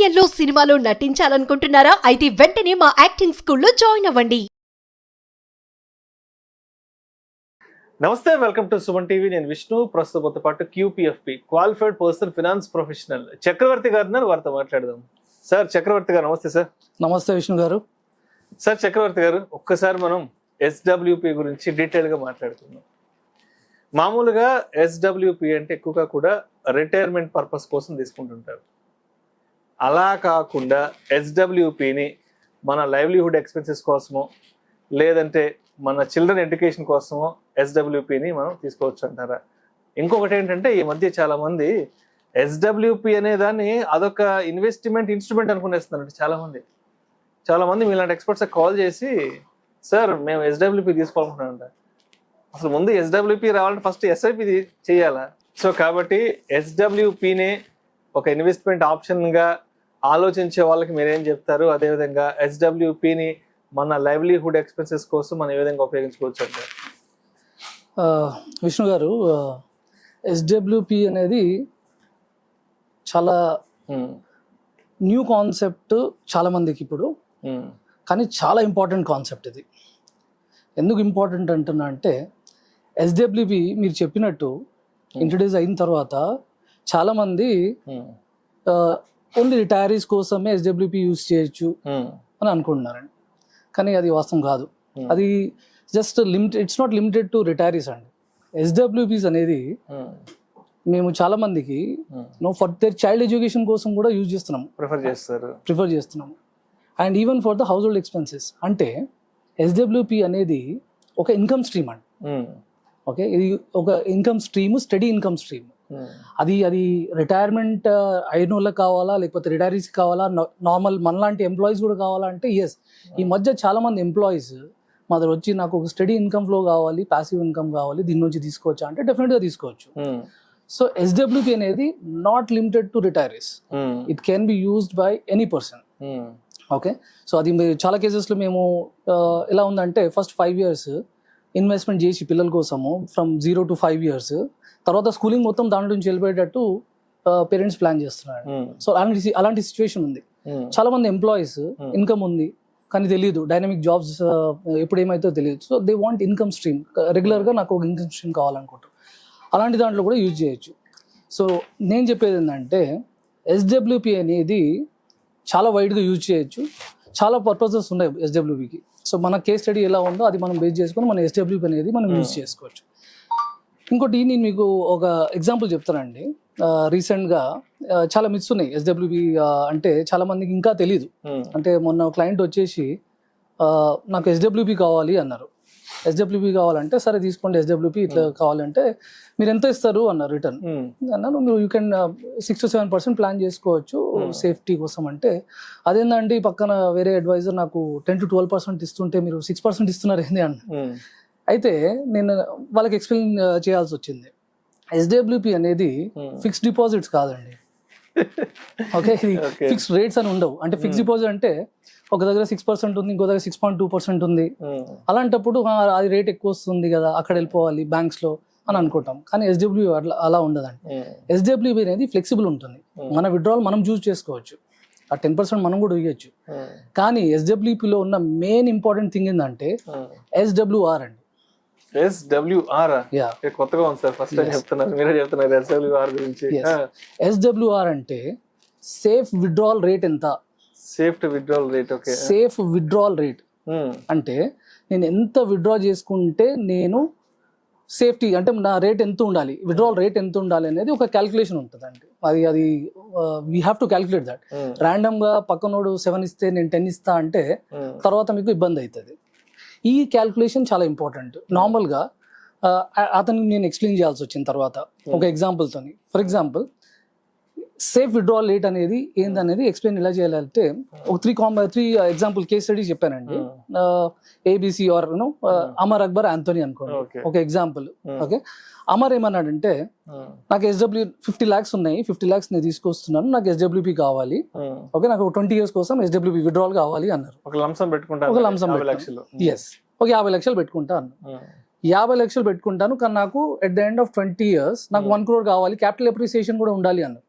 సీరియల్లో సినిమాలో నటించాలనుకుంటున్నారా? అయితే వెంటనే మా యాక్టింగ్ స్కూల్లో జాయిన్ అవ్వండి. నమస్తే, వెల్కమ్ టు సుమన్ టీవీ. నేను విష్ణు. ప్రస్తుతంతో పాటు QPFP qualified person finance professional Chakravarthy గారు ఉన్నారు. వారితో మాట్లాడదాం. సార్ చక్రవర్తి గారు నమస్తే. సార్ నమస్తే విష్ణు గారు. సార్ చక్రవర్తి గారు, ఒక్కసారి మనం SWP గురించి డీటెయిల్గా మాట్లాడుతున్నాం. మామూలుగా SWP అంటే ఎక్కువగా కూడా రిటైర్మెంట్ పర్పస్ కోసం తీసుకుంటుంటారు. అలా కాకుండా SWPని మన లైవ్లీహుడ్ ఎక్స్పెన్సెస్ కోసమో లేదంటే మన చిల్డ్రన్ ఎడ్యుకేషన్ కోసమో SWPని మనం తీసుకోవచ్చు అంటారా? ఇంకొకటి ఏంటంటే, ఈ మధ్య చాలామంది SWP అనే దాన్ని అదొక ఇన్వెస్ట్మెంట్ ఇన్స్ట్రుమెంట్ అనుకునేస్తున్నారు. చాలామంది మీలాంటి ఎక్స్పర్ట్స్ కాల్ చేసి, సార్ మేము SWP తీసుకోవాలనుకుంటున్నామంట. అసలు ముందు SWP రావాలంటే ఫస్ట్ SIP చేయాలా? సో కాబట్టి SWPని ఒక ఇన్వెస్ట్మెంట్ ఆప్షన్గా ఆలోచించే వాళ్ళకి మీరేం చెప్తారు? అదేవిధంగా SWPని మన లైవ్లీహుడ్ ఎక్స్పెన్సెస్ కోసం మనం ఏ విధంగా ఉపయోగించుకోవచ్చు అంటే? విష్ణు గారు, SWP అనేది చాలా న్యూ కాన్సెప్ట్ చాలా మందికి ఇప్పుడు, కానీ చాలా ఇంపార్టెంట్ కాన్సెప్ట్ ఇది. ఎందుకు ఇంపార్టెంట్ అంటున్నా అంటే, SWP మీరు చెప్పినట్టు ఇంట్రడ్యూస్ అయిన తర్వాత చాలామంది ఓన్లీ రిటైరీస్ కోసమే SWP యూజ్ చేయొచ్చు అని అనుకుంటున్నారండి. కానీ అది వాస్తవం కాదు. అది just it's not limited to retirees అండి. SWPs అనేది మేము చాలా మందికి ఫర్ దేర్ చైల్డ్ ఎడ్యుకేషన్ కోసం కూడా యూజ్ చేస్తున్నాము, ప్రిఫర్ చేస్తున్నాము. And even for the house hold expenses. అంటే SWP అనేది ఒక ఇన్కమ్ స్ట్రీమ్ అండి. ఓకే, ఇది ఒక income stream, study income stream. అది రిటైర్మెంట్ అయిన వాళ్ళకి కావాలా, లేకపోతే రిటైరీస్ కావాలా, నార్మల్ మనలాంటి ఎంప్లాయీస్ కూడా కావాలా అంటే ఎస్. ఈ మధ్య చాలా మంది ఎంప్లాయీస్ మా దగ్గర వచ్చి, నాకు ఒక స్టడీ ఇన్కమ్ ఫ్లో కావాలి, ప్యాసివ్ ఇన్కమ్ కావాలి, దీని నుంచి తీసుకోవచ్చా అంటే డెఫినెట్గా తీసుకోవచ్చు. సో SWP అనేది not limited to retirees, it can be used by any person. Okay, so అది చాలా కేసెస్లో మేము ఎలా ఉందంటే, ఫస్ట్ 5 years ఇన్వెస్ట్మెంట్ చేసి పిల్లల కోసము ఫ్రమ్ 0 to 5 years, తర్వాత స్కూలింగ్ మొత్తం దాంట్లో నుంచి వెళ్ళిపోయేటట్టు పేరెంట్స్ ప్లాన్ చేస్తున్నారు. సో అలాంటి సిచ్యువేషన్ ఉంది. చాలా మంది ఎంప్లాయీస్ ఇన్కమ్ ఉంది కానీ తెలియదు, డైనమిక్ జాబ్స్ ఎప్పుడు ఏమైతే తెలియదు. So they want income stream, రెగ్యులర్గా నాకు ఒక ఇన్కమ్ స్ట్రీమ్ కావాలనుకుంటారు. అలాంటి దాంట్లో కూడా యూజ్ చేయొచ్చు. సో నేను చెప్పేది ఏంటంటే, SWP అనేది చాలా వైడ్గా యూజ్ చేయొచ్చు. చాలా పర్పసెస్ ఉన్నాయి SWPకి. సో మన కేస్ స్టడీ ఎలా ఉందో అది మనం బేస్ చేసుకొని మన SWP అనేది మనం యూజ్ చేసుకోవచ్చు. ఇంకోటి నేను మీకు ఒక ఎగ్జాంపుల్ చెప్తానండి. రీసెంట్గా చాలా మిత్స్ ఉన్నాయి SWP అంటే చాలా మందికి ఇంకా తెలీదు. అంటే మొన్న క్లయింట్ వచ్చేసి నాకు SWP కావాలి అన్నారు. SWP కావాలంటే సరే తీసుకోండి SWP ఇట్లా కావాలంటే మీరు ఎంత ఇస్తారు అన్నారు రిటర్న్ అన్నాను. మీరు యూ కెన్ 6 to 7% ప్లాన్ చేసుకోవచ్చు సేఫ్టీ కోసం అంటే, అదేందండి పక్కన వేరే అడ్వైజర్ నాకు 10 to 12% ఇస్తుంటే మీరు 6% ఇస్తున్నారు ఏంది అన్న. అయితే నేను వాళ్ళకి ఎక్స్ప్లెయిన్ చేయాల్సి వచ్చింది. SWP అనేది ఫిక్స్డ్ డిపాజిట్స్ కాదండి. ఓకే, ఇది ఫిక్స్డ్ రేట్స్ అని ఉండవు. అంటే ఫిక్స్డ్ డిపాజిట్ అంటే ఒక దగ్గర 6% ఉంది, ఇంకో దగ్గర 6.2% ఉంది. అలాంటప్పుడు అది రేట్ ఎక్కువ వస్తుంది కదా, అక్కడ వెళ్ళిపోవాలి బ్యాంక్స్ లో అని అనుకుంటాం. కానీ SWP అలా ఉండదండి. SWP అనేది ఫ్లెక్సిబుల్ ఉంటుంది. మన విత్డ్రాల్ మనం చూస్ చేసుకోవచ్చు, ఆ 10% మనం కూడా ఇవ్వచ్చు. కానీ SWPలో ఉన్న మెయిన్ ఇంపార్టెంట్ థింగ్ ఏంటంటే SWR అండి. కొత్తగా ఉంది సార్, ఫస్ట్ టైం చెప్తున్నారు, మీరే చెప్తున్నారు SWR గురించి. SWR అంటే సేఫ్ విత్డ్రాల్ రేట్ ఎంత? Safe withdrawal rate. Okay, safe withdrawal rate అంటే నేను ఎంత విత్డ్రా చేసుకుంటే నేను సేఫ్టీ, అంటే నా రేట్ ఎంత ఉండాలి, విత్డ్రాల్ రేట్ ఎంత ఉండాలి అనేది ఒక క్యాల్కులేషన్ ఉంటుంది అండి. అది we have to calculate that. Random గా పక్కనోడు 7 ఇస్తే నేను 10 ఇస్తా అంటే తర్వాత మీకు ఇబ్బంది అవుతుంది. ఈ క్యాల్కులేషన్ చాలా ఇంపార్టెంట్. నార్మల్గా అతనికి నేను ఎక్స్ప్లెయిన్ చేయాల్సి వచ్చిన తర్వాత ఒక ఎగ్జాంపుల్తోని, for example safe withdrawal rate అనేది ఏందనేది ఎక్స్ప్లెయిన్ ఎలా చేయాలంటే, ఒక 3 ఎగ్జాంపుల్ కేస్ స్టడీస్ చెప్పానండి. ABC ఆర్ అమర్ అక్బర్ ఆంథోనీ అనుకోండి ఒక ఎగ్జాంపుల్. ఓకే, అమర్ ఏమన్నాడంటే, నాకు $50 lakhs ఉన్నాయి, 50 lakhs నేను తీసుకొస్తున్నాను, నాకు SWP కావాలి. ఓకే, నాకు 20 years కోసం SWP విత్డ్రాల్ కావాలి అన్నారు. ఒక లంసం పెట్టుకుంటా, ఎస్, ఒక 50 లక్షలు పెట్టుకుంటా అన్నారు. 50 లక్షలు పెట్టుకుంటాను కానీ నాకు at the end of 20 years నాకు 1 crore కావాలి, క్యాపిటల్ అప్రిసియేషన్ కూడా ఉండాలి అన్నారు.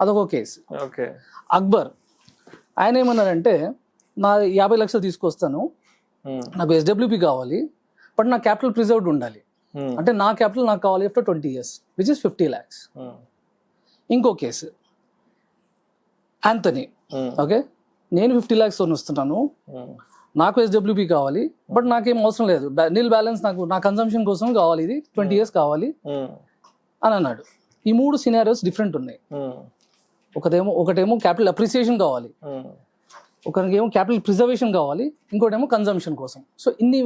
అదొక కేసు. ఓకే. అక్బర్ ఆయన ఏమన్నారంటే నా 50 లక్షలు తీసుకొస్తాను, నాకు ఎస్డబ్ల్యూపీ కావాలి, బట్ నా క్యాపిటల్ ప్రిజర్వ్డ్ ఉండాలి, అంటే నా క్యాపిటల్ నాకు కావాలి after 20 years, which is 50 lakhs. ఇంకో కేసు యాంథనీ, ఓకే, నేను 50 lakhs వస్తున్నాను, నాకు ఎస్డబ్ల్యూపీ కావాలి, బట్ నాకేం అవసరం లేదు, నీల్ బ్యాలెన్స్ నాకు నా కన్సంప్షన్ కోసం కావాలి, ఇది 20 years కావాలి అని అన్నాడు. ఈ 3 సినారియోస్ డిఫరెంట్ ఉన్నాయి. ఒకటేమో క్యాపిటల్ అప్రిసియేషన్ కావాలి, ఒకరికేమో క్యాపిటల్ ప్రిజర్వేషన్ కావాలి, ఇంకోటేమో కన్జంప్షన్ కోసం. సో ఇన్ని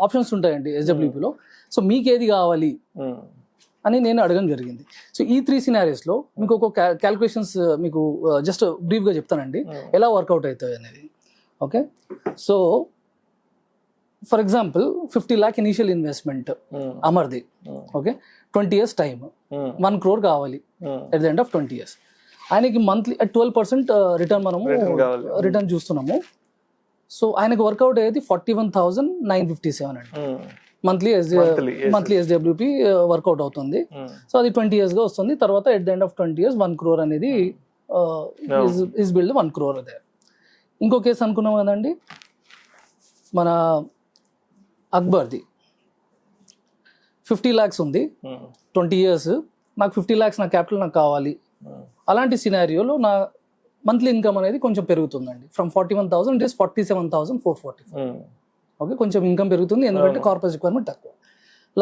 ఆప్షన్స్ ఉంటాయండి ఎస్డబ్ల్యూపీలో. సో మీకు ఏది కావాలి అని నేను అడగడం జరిగింది. సో ఈ 3 సినారియోస్లో మీకు ఒక క్యాల్కులేషన్స్ మీకు జస్ట్ బ్రీఫ్గా చెప్తానండి ఎలా వర్కౌట్ అవుతాయి అనేది. Okay, so for example 50 lakh initial investment అమర్ది, ఓకే, 20 years టైమ్, 1 crore కావాలి at the end of 20 years. ఆయనకి మంత్లీ 12% రిటర్న్ మనము రిటర్న్ చూస్తున్నాము. సో ఆయనకు వర్కౌట్ అయ్యేది 41,957 అండి మంత్లీ ఎస్డబ్ల్యూపీ వర్కౌట్ అవుతుంది. సో అది 20 years గా వస్తుంది. తర్వాత at the end of 20 years 1 crore అనేది ఈజ్ బిల్డ్ 1 crore అదే. ఇంకో కేసు అనుకున్నాం కదండి మన అక్బర్ది, 50 lakhs ఉంది, 20 years, నాకు 50 lakhs నా క్యాపిటల్ నాకు కావాలి. అలాంటి సినారియోలో నా మంత్లీ ఇన్కమ్ అనేది కొంచెం పెరుగుతుందండి. From 41,000 it is 47,445. ఓకే, కొంచెం ఇన్కమ్ పెరుగుతుంది ఎందుకంటే కార్పొరేట్ రిక్వైర్మెంట్ తక్కువ.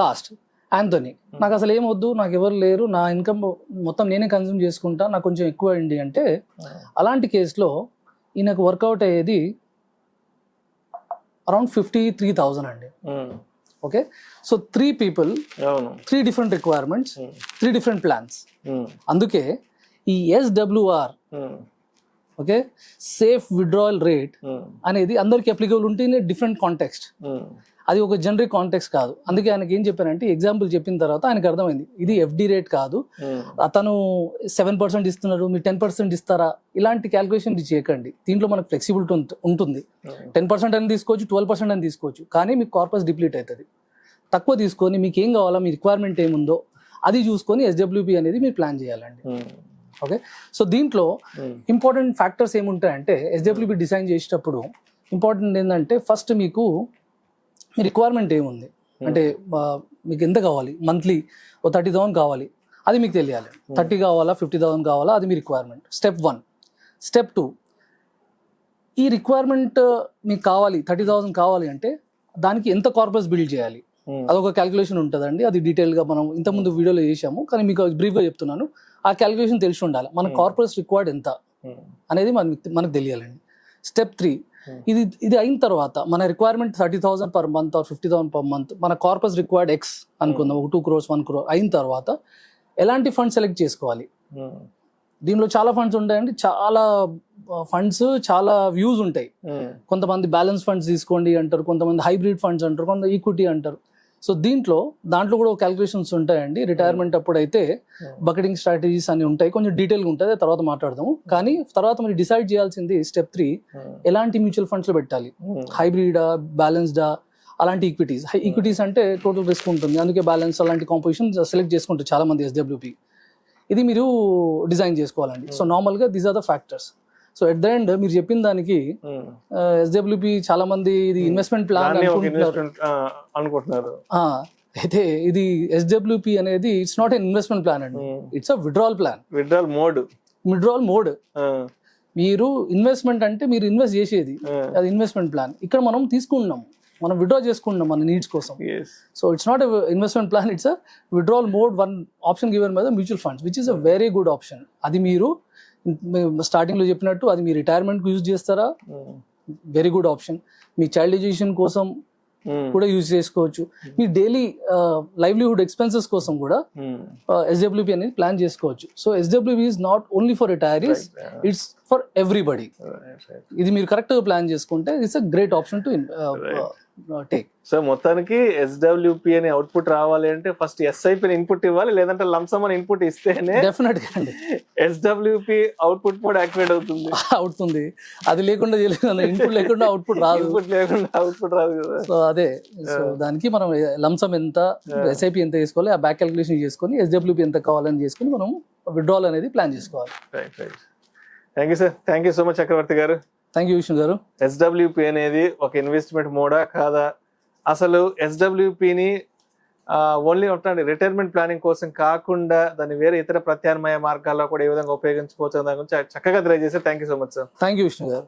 లాస్ట్ యాంథనీ, నాకు అసలు ఏం వద్దు, నాకు ఎవరు లేరు, నా ఇన్కమ్ మొత్తం నేనే కన్జ్యూమ్ చేసుకుంటా, నాకు కొంచెం ఎక్కువ అయింది అంటే అలాంటి కేసులో ఈయనకు వర్కౌట్ అయ్యేది అరౌండ్ 53,000 అండి. Okay, so 3 people, 3 different requirements, 3 different plans. అందుకే ఈ SWR, okay, safe withdrawal rate అనేది అందరికి అప్లికబుల్ ఉంటుంది, డిఫరెంట్ కాంటెక్స్ట్, అది ఒక జనరిక్ కాంటెక్స్ట్ కాదు. అందుకే ఆయనకి ఏం చెప్పానంటే ఎగ్జాంపుల్ చెప్పిన తర్వాత ఆయనకు అర్థమైంది ఇది ఎఫ్డి రేట్ కాదు, అతను 7% ఇస్తున్నారు, మీరు 10% ఇస్తారా, ఇలాంటి క్యాల్కులేషన్ చేయకండి. దీంట్లో మనకు ఫ్లెక్సిబిలిటీ ఉంటుంది, 10% అని తీసుకోవచ్చు, 12% అని తీసుకోవచ్చు, కానీ మీకు కార్పస్ డిప్లీట్ అవుతుంది. తక్కువ తీసుకొని మీకు ఏం కావాలా, మీ రిక్వైర్మెంట్ ఏముందో అది చూసుకొని ఎస్డబ్ల్యూపీ అనేది మీరు ప్లాన్ చేయాలండి. ఓకే, సో దీంట్లో ఇంపార్టెంట్ ఫ్యాక్టర్స్ ఏముంటాయంటే ఎస్డబ్ల్యూపీ డిజైన్ చేసేటప్పుడు ఇంపార్టెంట్ ఏంటంటే ఫస్ట్ మీకు మీ రిక్వైర్మెంట్ ఏముంది, అంటే మీకు ఎంత కావాలి, మంత్లీ ఓ 30,000 కావాలి, అది మీకు తెలియాలి. 30 కావాలా 50,000 కావాలా, అది మీ రిక్వైర్మెంట్. స్టెప్ 1. స్టెప్ 2, ఈ రిక్వైర్మెంట్ మీకు కావాలి 30,000 కావాలి అంటే దానికి ఎంత కార్పస్ బిల్డ్ చేయాలి, అదొక క్యాల్కులేషన్ ఉంటుందండి. అది డీటెయిల్గా మనం ఇంతకుముందు వీడియోలో చేసాము, కానీ మీకు బ్రీఫ్గా చెప్తున్నాను. ఆ క్యాల్కులేషన్ తెలిసి ఉండాలి, మన కార్పస్ రిక్వైర్డ్ ఎంత అనేది మనకు తెలియాలండి. స్టెప్ 3, ఇది అయిన తర్వాత మన requirement 30,000 per month or 50,000 per month, మన కార్పస్ రిక్వైర్డ్ ఎక్స్ అనుకుందాం, 2 crores 1 crore అయిన తర్వాత ఎలాంటి ఫండ్ సెలెక్ట్ చేసుకోవాలి. దీనిలో చాలా ఫండ్స్ ఉంటాయండి, చాలా ఫండ్స్, చాలా వ్యూస్ ఉంటాయి. కొంతమంది బ్యాలెన్స్ ఫండ్స్ తీసుకోండి అంటారు, కొంతమంది హైబ్రిడ్ ఫండ్స్ అంటారు, కొంత ఈక్విటీ అంటారు. సో దాంట్లో కూడా క్యాల్కులేషన్స్ ఉంటాయండి. రిటైర్మెంట్ అప్పుడు అయితే బకెటింగ్ స్ట్రాటజీస్ అన్ని ఉంటాయి, కొంచెం డీటెయిల్గా ఉంటుంది, తర్వాత మాట్లాడదాము. కానీ తర్వాత మీరు డిసైడ్ చేయాల్సింది స్టెప్ 3, ఎలాంటి మ్యూచువల్ ఫండ్స్లో పెట్టాలి, హైబ్రిడా, బ్యాలెన్స్డా, అలాంటి ఈక్విటీస్ అంటే టోటల్ రిస్క్ ఉంటుంది, అందుకే బ్యాలెన్స్ అలాంటి కాంపోజిషన్ సెలెక్ట్ చేసుకుంటారు చాలా మంది ఎస్డబ్ల్యూపీ. ఇది మీరు డిజైన్ చేసుకోవాలండి. సో నార్మల్గా these are the factors. So at the end మీరు చెప్పిన దానికి ఎస్డబ్ల్యూపీ చాలా మంది ఇది ఇన్వెస్ట్మెంట్ ప్లాన్ అనుకుంటున్నారు. అయితే ఇది ఎస్డబ్ల్యూపీ అనేది it's not an investment plan అండి, it's a withdrawal plan, withdrawal mode. మీరు ఇన్వెస్ట్మెంట్ అంటే మీరు ఇన్వెస్ట్ చేసేది, అది ఇన్వెస్ట్మెంట్ ప్లాన్. ఇక్కడ మనం తీసుకుంటున్నాం, మనం విడ్రా చేసుకుంటున్నాం మన నీడ్స్ కోసం. So it's not investment plan, it's a withdrawal mode. One option given by the mutual funds which is a very good option. అది మీరు స్టార్టింగ్ లో చెప్పినట్టు అది మీ రిటైర్మెంట్ కు యూజ్ చేస్తారా, వెరీ గుడ్ ఆప్షన్. మీ చైల్డ్ ఎడ్యుకేషన్ కోసం కూడా యూజ్ చేసుకోవచ్చు, మీ డైలీ లైవ్లీహుడ్ ఎక్స్పెన్సెస్ కోసం కూడా ఎస్డబ్ల్యూపీ అనేది ప్లాన్ చేసుకోవచ్చు. So SWP is not only for retirees, it's for everybody. ఇది మీరు కరెక్ట్ గా ప్లాన్ చేసుకుంటే it's a great option to take. So మొత్తానికి ఎస్డబ్ల్యూపీ అనే అవుట్పుట్ రావాలి అంటే ఫస్ట్ ఎస్ఐపి ఇన్పుట్ ఇవ్వాలి, లేదంటే లంసమ్ అని ఇన్పుట్ ఇస్తేనే డెఫినెట్ గా ఎస్డబ్ల్యూపీ అవుట్పుట్ కూడా యాక్టివేట్ అవుతుంది. అది లేకుండా ఇన్పుట్ లేకుండా అవుట్పుట్ రాదు, అవుట్పుట్ రాదు కదా. సో అదే, సో దానికి మనం లంసమ్ ఎంత, ఎస్ఐపి ఎంత చేసుకోవాలి, ఆ బ్యాక్ క్యాల్కులేషన్ చేసుకొని ఎస్డబ్ల్యూపీ ఎంత కావాలని చేసుకుని మనం విత్డ్రాల్ అనేది ప్లాన్ చేసుకోవాలి. Right right. Thank you sir. Thank you so much Chakravarthi గారు. థ్యాంక్ యూ విష్ణు గారు. ఎస్డబ్ల్యూపి అనేది ఒక ఇన్వెస్ట్మెంట్ మోడా కాదా, అసలు ఎస్డబ్ల్యూపిని ఓన్లీ రిటైర్మెంట్ ప్లానింగ్ కోసం కాకుండా దాన్ని వేరే ఇతర ప్రత్యామ్నాయ మార్గాల్లో కూడా ఏ విధంగా ఉపయోగించుకోవచ్చు దాని గురించి చక్కగా తెలియజేశారు. Thank you so much sir. Thank you Vishnu గారు.